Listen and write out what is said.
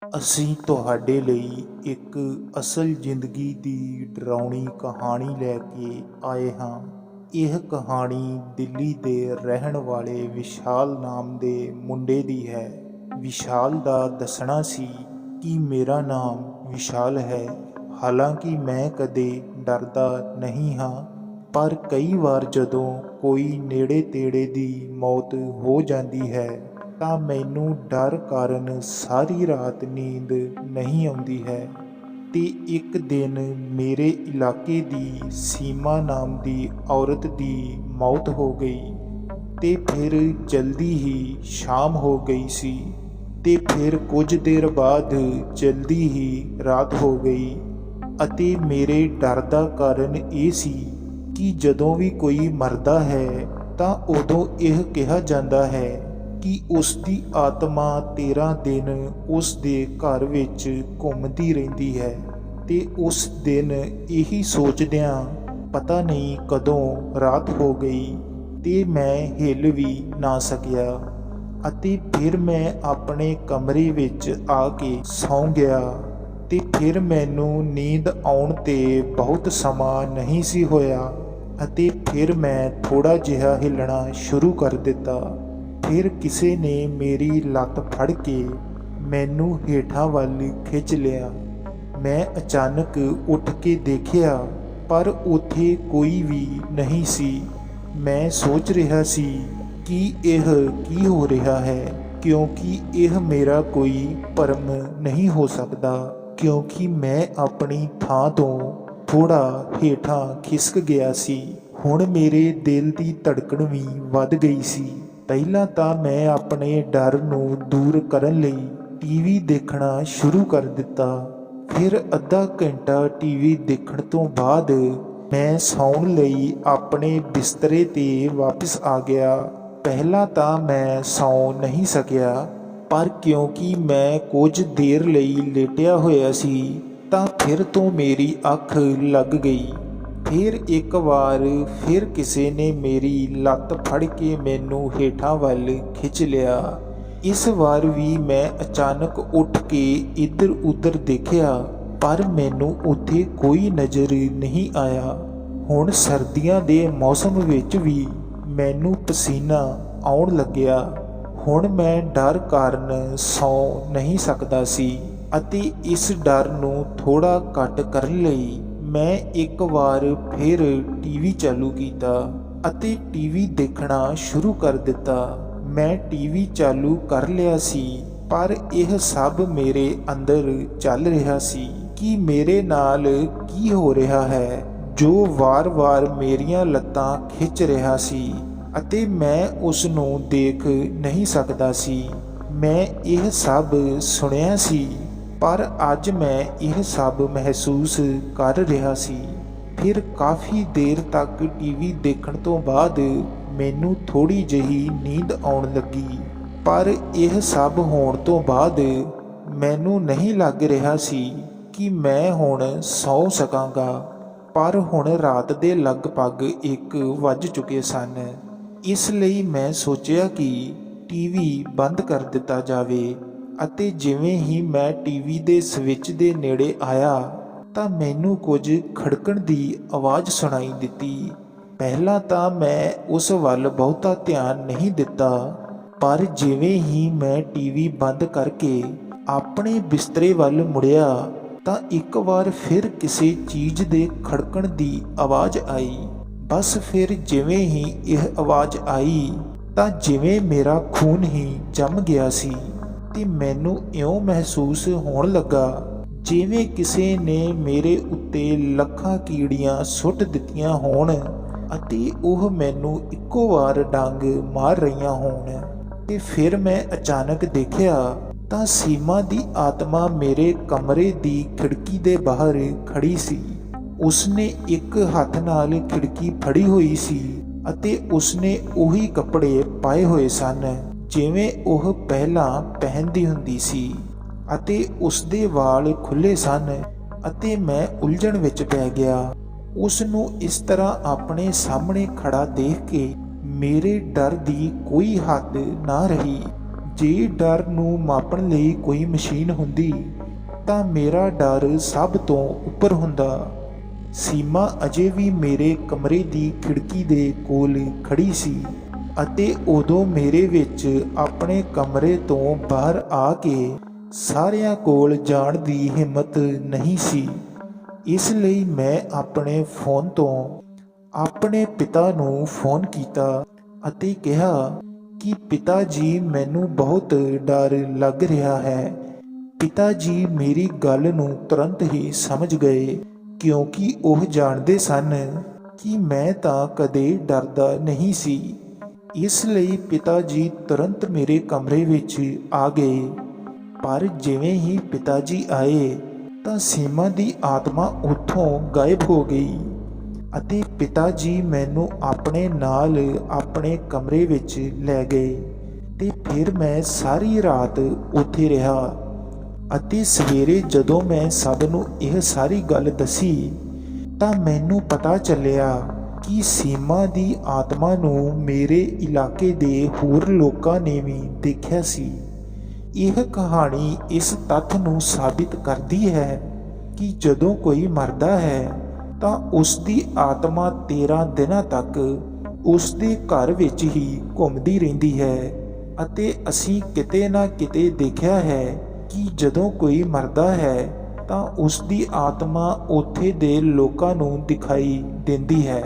ਅਸੀਂ ਤੁਹਾਡੇ ਲਈ ਇੱਕ ਅਸਲ ਜ਼ਿੰਦਗੀ ਦੀ ਡਰਾਉਣੀ ਕਹਾਣੀ ਲੈ ਕੇ ਆਏ ਹਾਂ। ਇਹ ਕਹਾਣੀ ਦਿੱਲੀ ਦੇ ਰਹਿਣ ਵਾਲੇ ਵਿਸ਼ਾਲ ਨਾਮ ਦੇ ਮੁੰਡੇ ਦੀ ਹੈ। ਵਿਸ਼ਾਲ ਦਾ ਦੱਸਣਾ ਸੀ ਕਿ ਮੇਰਾ ਨਾਮ ਵਿਸ਼ਾਲ ਹੈ। ਹਾਲਾਂਕਿ ਮੈਂ ਕਦੇ ਡਰਦਾ ਨਹੀਂ ਹਾਂ, ਪਰ ਕਈ ਵਾਰ ਜਦੋਂ ਕੋਈ ਨੇੜੇ ਤੇੜੇ ਦੀ ਮੌਤ ਹੋ ਜਾਂਦੀ ਹੈ ਤਾਂ ਮੈਨੂੰ ਡਰ ਕਾਰਨ ਸਾਰੀ ਰਾਤ ਨੀਂਦ ਨਹੀਂ ਆਉਂਦੀ ਹੈ। ਤੇ ਇੱਕ ਦਿਨ ਮੇਰੇ ਇਲਾਕੇ ਦੀ ਸੀਮਾ ਨਾਮ ਦੀ ਔਰਤ ਦੀ ਮੌਤ ਹੋ ਗਈ ਤੇ ਫਿਰ ਜਲਦੀ ਹੀ ਸ਼ਾਮ ਹੋ ਗਈ ਸੀ ਤੇ ਫਿਰ ਕੁਝ ਦੇਰ ਬਾਅਦ ਜਲਦੀ ਹੀ ਰਾਤ ਹੋ ਗਈ। ਅਤੇ ਮੇਰੇ ਡਰ ਦਾ ਕਾਰਨ ਇਹ ਸੀ ਕਿ ਜਦੋਂ ਵੀ ਕੋਈ ਮਰਦਾ ਹੈ ਤਾਂ ਉਦੋਂ ਇਹ ਕਿਹਾ ਜਾਂਦਾ ਹੈ ਕਿ ਉਸ ਦੀ ਆਤਮਾ 13 ਦਿਨ ਉਸ ਦੇ ਘਰ ਵਿੱਚ ਘੁੰਮਦੀ ਰਹਿੰਦੀ ਹੈ। ਤੇ ਉਸ ਦਿਨ ਇਹੀ ਸੋਚਦਿਆਂ ਪਤਾ ਨਹੀਂ ਕਦੋਂ ਰਾਤ ਹੋ ਗਈ ਤੇ ਮੈਂ ਹਿੱਲ ਵੀ ਨਾ ਸਕਿਆ ਅਤੇ ਫਿਰ ਮੈਂ ਆਪਣੇ ਕਮਰੇ ਵਿੱਚ ਆ ਕੇ ਸੌਂ ਗਿਆ। ਤੇ ਫਿਰ ਮੈਨੂੰ ਨੀਂਦ ਆਉਣ ਤੇ ਬਹੁਤ ਸਮਾਂ ਨਹੀਂ ਸੀ ਹੋਇਆ ਅਤੇ ਫਿਰ ਮੈਂ ਥੋੜਾ ਜਿਹਾ ਹਿੱਲਣਾ ਸ਼ੁਰੂ ਕਰ ਦਿੱਤਾ। ਫਿਰ ਕਿਸੇ ਨੇ ਮੇਰੀ ਲੱਤ ਫੜ ਕੇ ਮੈਨੂੰ ਹੇਠਾਂ ਵੱਲ ਖਿੱਚ ਲਿਆ। ਮੈਂ ਅਚਾਨਕ ਉੱਠ ਕੇ ਦੇਖਿਆ ਪਰ ਉੱਥੇ ਕੋਈ ਵੀ ਨਹੀਂ ਸੀ। ਮੈਂ ਸੋਚ ਰਿਹਾ ਸੀ ਕਿ ਇਹ ਕੀ ਹੋ ਰਿਹਾ ਹੈ, ਕਿਉਂਕਿ ਇਹ ਮੇਰਾ ਕੋਈ ਭਰਮ ਨਹੀਂ ਹੋ ਸਕਦਾ, ਕਿਉਂਕਿ ਮੈਂ ਆਪਣੀ ਥਾਂ ਤੋਂ ਥੋੜਾ ਹੇਠਾਂ ਖਿਸਕ ਗਿਆ ਸੀ। ਹੁਣ ਮੇਰੇ ਦਿਲ ਦੀ ਧੜਕਣ ਵੀ ਵੱਧ ਗਈ ਸੀ। ਪਹਿਲਾਂ ਤਾਂ ਮੈਂ ਆਪਣੇ ਡਰ ਨੂੰ ਦੂਰ ਕਰਨ ਲਈ ਟੀਵੀ ਦੇਖਣਾ ਸ਼ੁਰੂ ਕਰ ਦਿੱਤਾ। ਫਿਰ ਅੱਧਾ ਘੰਟਾ ਟੀਵੀ ਦੇਖਣ ਤੋਂ ਬਾਅਦ ਮੈਂ ਸੌਣ ਲਈ ਆਪਣੇ ਬਿਸਤਰੇ ਤੇ ਵਾਪਸ ਆ ਗਿਆ। ਪਹਿਲਾਂ ਤਾਂ ਮੈਂ ਸੌਂ ਨਹੀਂ ਸਕਿਆ, ਪਰ ਕਿਉਂਕਿ ਮੈਂ ਕੁਝ ਦੇਰ ਲਈ ਲੇਟਿਆ ਹੋਇਆ ਸੀ ਤਾਂ ਫਿਰ ਤੋਂ ਮੇਰੀ ਅੱਖ ਲੱਗ ਗਈ। ਫਿਰ ਇੱਕ ਵਾਰ ਫਿਰ ਕਿਸੇ ਨੇ ਮੇਰੀ ਲੱਤ ਫੜ ਕੇ ਮੈਨੂੰ ਹੇਠਾਂ ਵੱਲ ਖਿੱਚ ਲਿਆ। ਇਸ ਵਾਰ ਵੀ ਮੈਂ ਅਚਾਨਕ ਉੱਠ ਕੇ ਇੱਧਰ ਉੱਧਰ ਦੇਖਿਆ, ਪਰ ਮੈਨੂੰ ਉੱਥੇ ਕੋਈ ਨਜ਼ਰ ਨਹੀਂ ਆਇਆ। ਹੁਣ ਸਰਦੀਆਂ ਦੇ ਮੌਸਮ ਵਿੱਚ ਵੀ ਮੈਨੂੰ ਪਸੀਨਾ ਆਉਣ ਲੱਗਿਆ। ਹੁਣ ਮੈਂ ਡਰ ਕਾਰਨ ਸੌਂ ਨਹੀਂ ਸਕਦਾ ਸੀ ਅਤੇ ਇਸ ਡਰ ਨੂੰ ਥੋੜਾ ਘੱਟ ਕਰਨ ਲਈ ਮੈਂ ਇੱਕ ਵਾਰ ਫਿਰ ਟੀਵੀ ਚਾਲੂ ਕੀਤਾ ਅਤੇ ਟੀਵੀ ਦੇਖਣਾ ਸ਼ੁਰੂ ਕਰ ਦਿੱਤਾ। ਮੈਂ ਟੀਵੀ ਚਾਲੂ ਕਰ ਲਿਆ ਸੀ, ਪਰ ਇਹ ਸਭ ਮੇਰੇ ਅੰਦਰ ਚੱਲ ਰਿਹਾ ਸੀ ਕਿ ਮੇਰੇ ਨਾਲ ਕੀ ਹੋ ਰਿਹਾ ਹੈ, ਜੋ ਵਾਰ-ਵਾਰ ਮੇਰੀਆਂ ਲੱਤਾਂ ਖਿੱਚ ਰਿਹਾ ਸੀ ਅਤੇ ਮੈਂ ਉਸ ਨੂੰ ਦੇਖ ਨਹੀਂ ਸਕਦਾ ਸੀ। ਮੈਂ ਇਹ ਸਭ ਸੁਣਿਆ ਸੀ, ਪਰ ਅੱਜ ਮੈਂ ਇਹ ਸਭ ਮਹਿਸੂਸ ਕਰ ਰਿਹਾ ਸੀ। ਫਿਰ ਕਾਫੀ ਦੇਰ ਤੱਕ ਟੀਵੀ ਦੇਖਣ ਤੋਂ ਬਾਅਦ ਮੈਨੂੰ ਥੋੜੀ ਜਿਹੀ ਨੀਂਦ ਆਉਣ ਲੱਗੀ, ਪਰ ਇਹ ਸਭ ਹੋਣ ਤੋਂ ਬਾਅਦ ਮੈਨੂੰ ਨਹੀਂ ਲੱਗ ਰਿਹਾ ਸੀ ਕਿ ਮੈਂ ਹੁਣ ਸੌਂ ਸਕਾਂਗਾ। ਪਰ ਹੁਣ ਰਾਤ ਦੇ ਲਗਭਗ 1 ਵੱਜ ਚੁੱਕੇ ਸਨ। ਇਸ ਲਈ ਮੈਂ ਸੋਚਿਆ ਕਿ ਟੀਵੀ ਬੰਦ ਕਰ ਦਿੱਤਾ ਜਾਵੇ ਅਤੇ ਜਿਵੇਂ ਹੀ ਮੈਂ ਟੀਵੀ ਦੇ ਸਵਿੱਚ ਦੇ ਨੇੜੇ ਆਇਆ ਤਾਂ ਮੈਨੂੰ ਕੁਝ ਖੜਕਣ ਦੀ ਆਵਾਜ਼ ਸੁਣਾਈ ਦਿੱਤੀ। ਪਹਿਲਾਂ ਤਾਂ ਮੈਂ ਉਸ ਵੱਲ ਬਹੁਤਾ ਧਿਆਨ ਨਹੀਂ ਦਿੱਤਾ, ਪਰ ਜਿਵੇਂ ਹੀ ਮੈਂ ਟੀਵੀ ਬੰਦ ਕਰਕੇ ਆਪਣੇ ਬਿਸਤਰੇ ਵੱਲ ਮੁੜਿਆ ਤਾਂ ਇੱਕ ਵਾਰ ਫਿਰ ਕਿਸੇ ਚੀਜ਼ ਦੇ ਖੜਕਣ ਦੀ ਆਵਾਜ਼ ਆਈ। ਬਸ ਫਿਰ ਜਿਵੇਂ ਹੀ ਇਹ ਆਵਾਜ਼ ਆਈ ਤਾਂ ਜਿਵੇਂ ਮੇਰਾ ਖੂਨ ਹੀ ਜੰਮ ਗਿਆ ਸੀ ਤੇ ਮੈਨੂੰ ਇਉਂ ਮਹਿਸੂਸ ਹੋਣ ਲੱਗਾ ਜਿਵੇਂ ਕਿਸੇ ਨੇ ਮੇਰੇ ਉੱਤੇ ਲੱਖਾਂ ਕੀੜੀਆਂ ਸੁੱਟ ਦਿੱਤੀਆਂ ਹੋਣ ਅਤੇ ਉਹ ਮੈਨੂੰ ਇੱਕੋ ਵਾਰ ਡੰਗ ਮਾਰ ਰਹੀਆਂ ਹੋਣ। ਤੇ ਫਿਰ ਮੈਂ ਅਚਾਨਕ ਦੇਖਿਆ ਤਾਂ ਸੀਮਾ ਦੀ ਆਤਮਾ ਮੇਰੇ ਕਮਰੇ ਦੀ ਖਿੜਕੀ ਦੇ ਬਾਹਰ ਖੜੀ ਸੀ। ਉਸਨੇ ਇੱਕ ਹੱਥ ਨਾਲ ਖਿੜਕੀ ਫੜੀ ਹੋਈ ਸੀ ਅਤੇ ਉਸਨੇ ਉਹੀ ਕੱਪੜੇ ਪਾਏ ਹੋਏ ਸਨ ਜਿਵੇਂ ਉਹ ਪਹਿਲਾਂ ਪਹਿਨਦੀ ਹੁੰਦੀ ਸੀ ਅਤੇ ਉਸਦੇ ਵਾਲ ਖੁੱਲੇ ਸਨ ਅਤੇ ਮੈਂ ਉਲਝਣ ਵਿੱਚ ਪੈ ਗਿਆ। ਉਸ ਨੂੰ ਇਸ ਤਰ੍ਹਾਂ ਆਪਣੇ ਸਾਹਮਣੇ ਖੜਾ ਦੇਖ ਕੇ ਮੇਰੇ ਡਰ ਦੀ ਕੋਈ ਹੱਦ ਨਾ ਰਹੀ। ਜੇ ਡਰ ਨੂੰ ਮਾਪਣ ਲਈ ਕੋਈ ਮਸ਼ੀਨ ਹੁੰਦੀ ਤਾਂ ਮੇਰਾ ਡਰ ਸਭ ਤੋਂ ਉੱਪਰ ਹੁੰਦਾ। ਸੀਮਾ ਅਜੇ ਵੀ ਮੇਰੇ ਕਮਰੇ ਦੀ ਖਿੜਕੀ ਦੇ ਕੋਲ ਖੜੀ ਸੀ ਅਤੇ ਉਦੋਂ ਮੇਰੇ ਵਿੱਚ ਆਪਣੇ ਕਮਰੇ ਤੋਂ ਬਾਹਰ ਆ ਕੇ ਸਾਰਿਆਂ ਕੋਲ ਜਾਣ ਦੀ ਹਿੰਮਤ ਨਹੀਂ ਸੀ। ਇਸ ਲਈ ਮੈਂ ਆਪਣੇ ਫੋਨ ਤੋਂ ਆਪਣੇ ਪਿਤਾ ਨੂੰ ਫੋਨ ਕੀਤਾ ਅਤੇ ਕਿਹਾ ਕਿ ਪਿਤਾ ਜੀ, ਮੈਨੂੰ ਬਹੁਤ ਡਰ ਲੱਗ ਰਿਹਾ ਹੈ। ਪਿਤਾ ਜੀ ਮੇਰੀ ਗੱਲ ਨੂੰ ਤੁਰੰਤ ਹੀ ਸਮਝ ਗਏ, ਕਿਉਂਕਿ ਉਹ ਜਾਣਦੇ ਸਨ ਕਿ ਮੈਂ ਤਾਂ ਕਦੇ ਡਰਦਾ ਨਹੀਂ ਸੀ। ਇਸ ਲਈ ਪਿਤਾ ਜੀ ਤੁਰੰਤ ਮੇਰੇ ਕਮਰੇ ਵਿੱਚ ਆ ਗਏ। ਪਰ ਜਿਵੇਂ ਹੀ ਪਿਤਾ ਜੀ ਆਏ ਤਾਂ ਸੀਮਾ ਦੀ ਆਤਮਾ ਉੱਥੋਂ ਗਾਇਬ ਹੋ ਗਈ ਅਤੇ ਪਿਤਾ ਜੀ ਮੈਨੂੰ ਆਪਣੇ ਨਾਲ ਆਪਣੇ ਕਮਰੇ ਵਿੱਚ ਲੈ ਗਏ ਤੇ ਫਿਰ ਮੈਂ ਸਾਰੀ ਰਾਤ ਉੱਥੇ ਰਿਹਾ। ਅਤੇ ਸਵੇਰੇ ਜਦੋਂ ਮੈਂ ਸਭ ਨੂੰ ਇਹ ਸਾਰੀ ਗੱਲ ਦੱਸੀ ਤਾਂ ਮੈਨੂੰ ਪਤਾ ਚੱਲਿਆ ਕਿ ਸੀਮਾ ਦੀ ਆਤਮਾ ਨੂੰ ਮੇਰੇ ਇਲਾਕੇ ਦੇ ਹੋਰ ਲੋਕਾਂ ਨੇ ਵੀ ਦੇਖਿਆ ਸੀ। ਇਹ ਕਹਾਣੀ ਇਸ ਤੱਥ ਨੂੰ ਸਾਬਿਤ ਕਰਦੀ ਹੈ ਕਿ ਜਦੋਂ ਕੋਈ ਮਰਦਾ ਹੈ ਤਾਂ ਉਸ ਦੀ ਆਤਮਾ 13 ਦਿਨਾਂ ਤੱਕ ਉਸ ਦੇ ਘਰ ਵਿੱਚ ਹੀ ਘੁੰਮਦੀ ਰਹਿੰਦੀ ਹੈ ਅਤੇ ਅਸੀਂ ਕਿਤੇ ਨਾ ਕਿਤੇ ਦੇਖਿਆ ਹੈ ਕਿ ਜਦੋਂ ਕੋਈ ਮਰਦਾ ਹੈ ਤਾਂ ਉਸ ਦੀ ਆਤਮਾ ਉੱਥੇ ਦੇ ਲੋਕਾਂ ਨੂੰ ਦਿਖਾਈ ਦਿੰਦੀ ਹੈ।